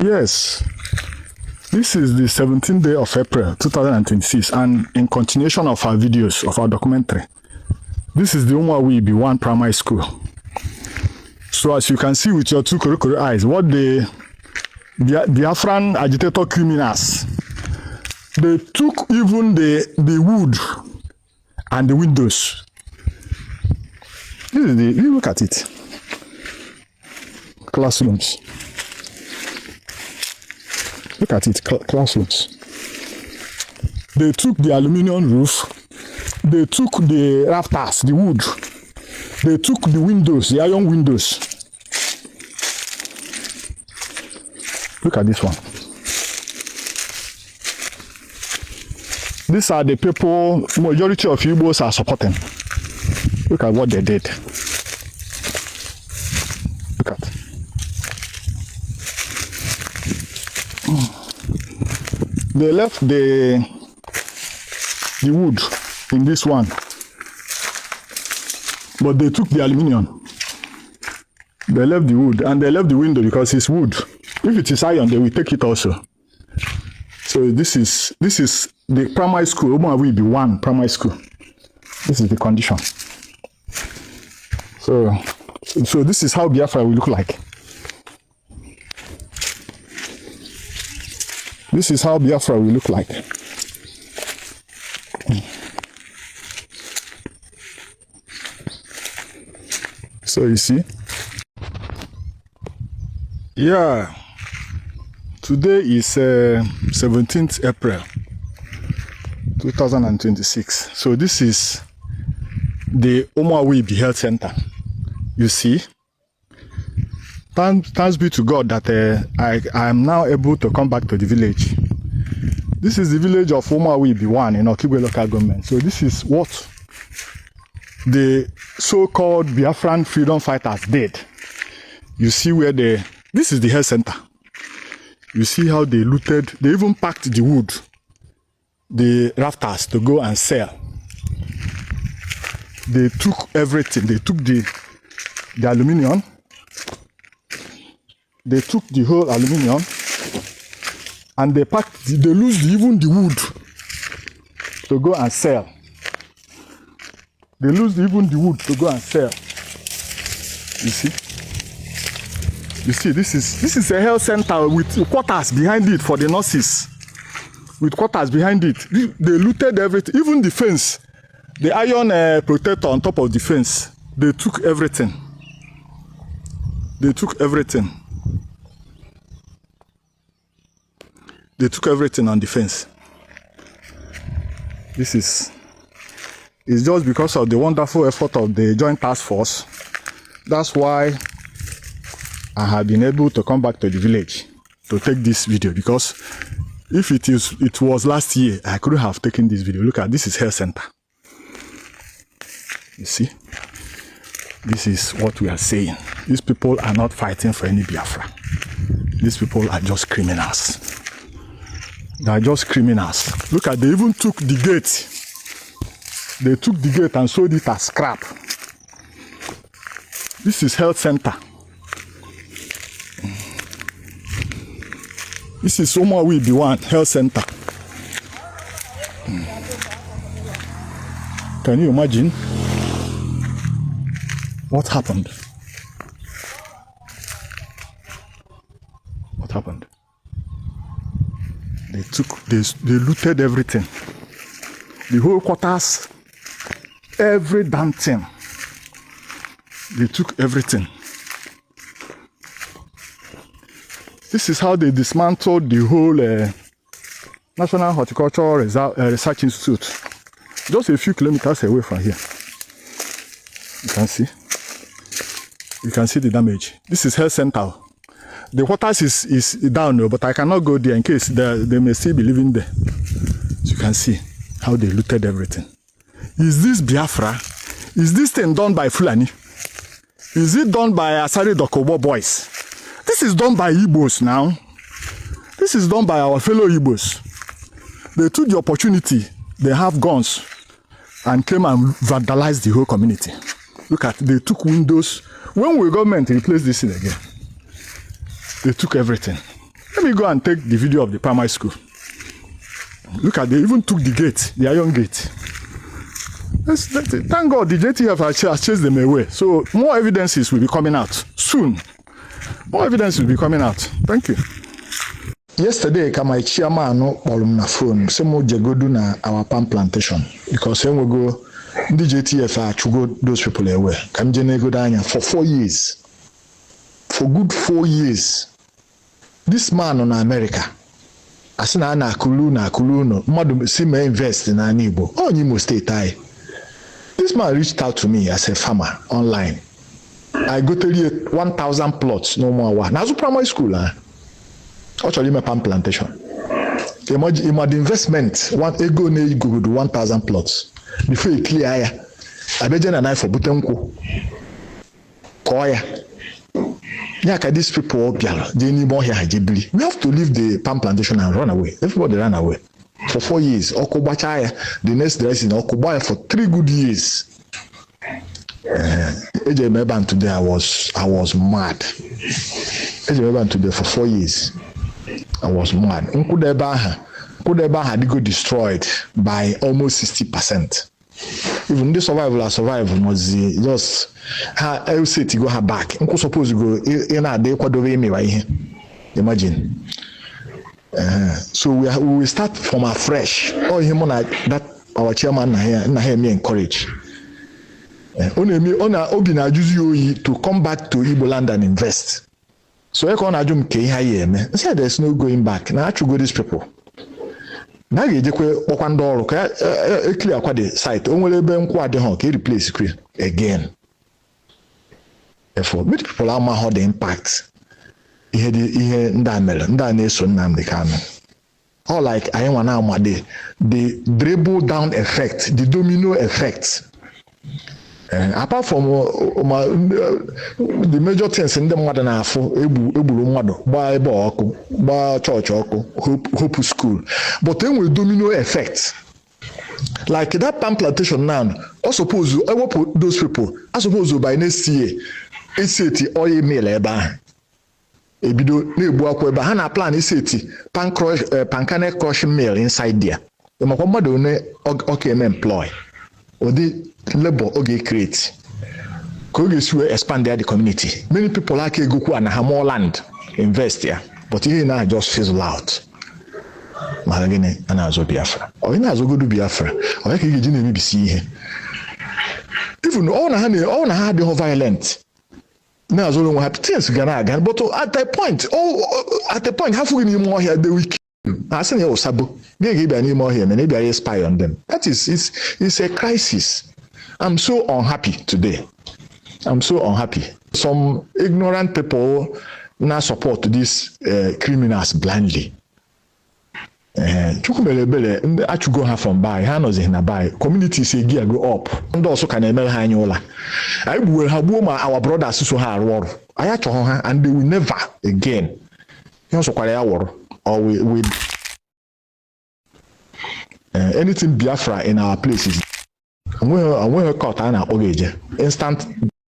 Yes, this is the 17th day of April 2026, and in continuation of our videos of our documentary, this is the Okigwe Imo 1 primary school. So as you can see with your two koro eyes, what the Biafran agitator criminals, they took even the wood and the windows. This is you look at it. Classrooms. Look at it, classrooms. They took the aluminium roof, they took the rafters, the wood, they took the windows, the iron windows. Look at this one. These are the people majority of Igbos are supporting. Look at what they did. Look at. They left the wood in this one, but they took the aluminium. They left the wood and they left the window because it's wood. If it is iron, they will take it also. So this is the primary school. Okigwe Imo 1 primary school. This is the condition. So this is how Biafra will look like. This is how Biafra will look like. So you see? Yeah. Today is 17th April 2026. So this is the Okigwe Imo Health Center. You see? Thanks be to God that I am now able to come back to the village. This is the village of Okigwe Imo 1 in Okigwe local government. So this is what the so-called Biafran freedom fighters did. You see where this is the health center. You see how they looted, they even packed the wood, the rafters to go and sell. They took everything. They took the aluminium. They took the whole aluminium and they packed, they loosed even the wood to go and sell. They loosed even the wood to go and sell. You see? You see, this is a health center with quarters behind it for the nurses. With quarters behind it. They looted everything, even the fence. The iron protector on top of the fence. They took everything. They took everything. They took everything on the fence. This is it's just because of the wonderful effort of the Joint Task Force. That's why I have been able to come back to the village to take this video, because if it was last year, I couldn't have taken this video. Look at this is health center. You see? This is what we are saying. These people are not fighting for any Biafra. These people are just criminals. They are just criminals. Look at, they even took the gate. They took the gate and sold it as scrap. This is health center. This is Okigwe Imo 1 health center. Can you imagine what happened? What happened? They looted everything. The whole quarters, every damn thing. They took everything. This is how they dismantled the whole National Horticultural Research Institute. Just a few kilometers away from here. You can see. You can see the damage. This is health center. The waters is down, but I cannot go there in case they may still be living there. So you can see how they looted everything. Is this Biafra? Is this thing done by Fulani? Is it done by Asari Dokobo boys? This is done by Igbos now. This is done by our fellow Igbos. They took the opportunity. They have guns and came and vandalized the whole community. Look at, they took windows. When will government replace this thing again? They took everything. you go and take the video of the primary school, look at, they even took the gate, the iron gate. That's it. Thank God the JTF has chased them away. So more evidences will be coming out soon. More evidence will be coming out. Thank you. Yesterday, my chairman on my phone, some more jagodu na our palm plantation because when we go, the JTF to go those people away. Come go down for 4 years, for good 4 years. This man on America, asina na kulu no, madu see me invest in Anibo. Oh, Imo State I. This man reached out to me as a farmer online. I go to 1,000 plots, no more. Now, primary school, actually, my palm plantation. Imagine the investment, one ego ne go to 1,000 plots. Before you clear, I bet you a knife for Butenko. Koya. Yaka, these people, they need more here. We have to leave the palm plantation and run away. Everybody ran away. For 4 years, Okobachaya, the next dressing Okobaya for 3 good years. Today I was mad. Today for 4 years, I was mad. Nkudeba had got destroyed by almost 60%. Even the survival was just how I say to go her back. Uncle suppose go in a day me right here. Imagine. So we will start from afresh. Oh, him on that our chairman here me encourage. Obina use to come back to Igbo land and invest. So I can't ajum ke here me. Say there's no going back. Now I should go these people. Now you jekwe okwandoro ka clear kwa the site. Onwere ebe nkwa de ho ke replace again. Therefore, many people are how the impact. Ihe nda na-eso Nnamdi Kanu. All like I want now the dribble down effect, the domino effect. Apart from the major things in the modern afo ebulu mmadu gba ebe oku gba church oku hope school, but then with domino effect. Like that palm plantation now, I suppose those people, I suppose by next year, it's oil mill eba. Ebido na-egbu akwa ebe ha na plan iseti pancake crushing mill inside there. The makwamado ne okay employ or the labor okay create. Koge expand the community. Many people like Goku and have more land invest there, but here now just fizzle out. Malagene and Azo Biafra. Or in Azo go to Biafra. Or like you didn't maybe see here. Even all na had the violent. Now, so we have things again, but at the point, half we need more here. They will kill you. I say, "Oh, Sabo, they give any more here, and maybe I spy on them." That is, it's a crisis. I'm so unhappy today. I'm so unhappy. Some ignorant people now support these criminals blindly. Chukumelebele, I should go have from buy. Hanos in a buy. Community say gear go up. And also can email Hanyola. I will have our brothers who have war. I had to her and they will never again. You also quite war or we anything Biafra in our places. And we're caught on our instant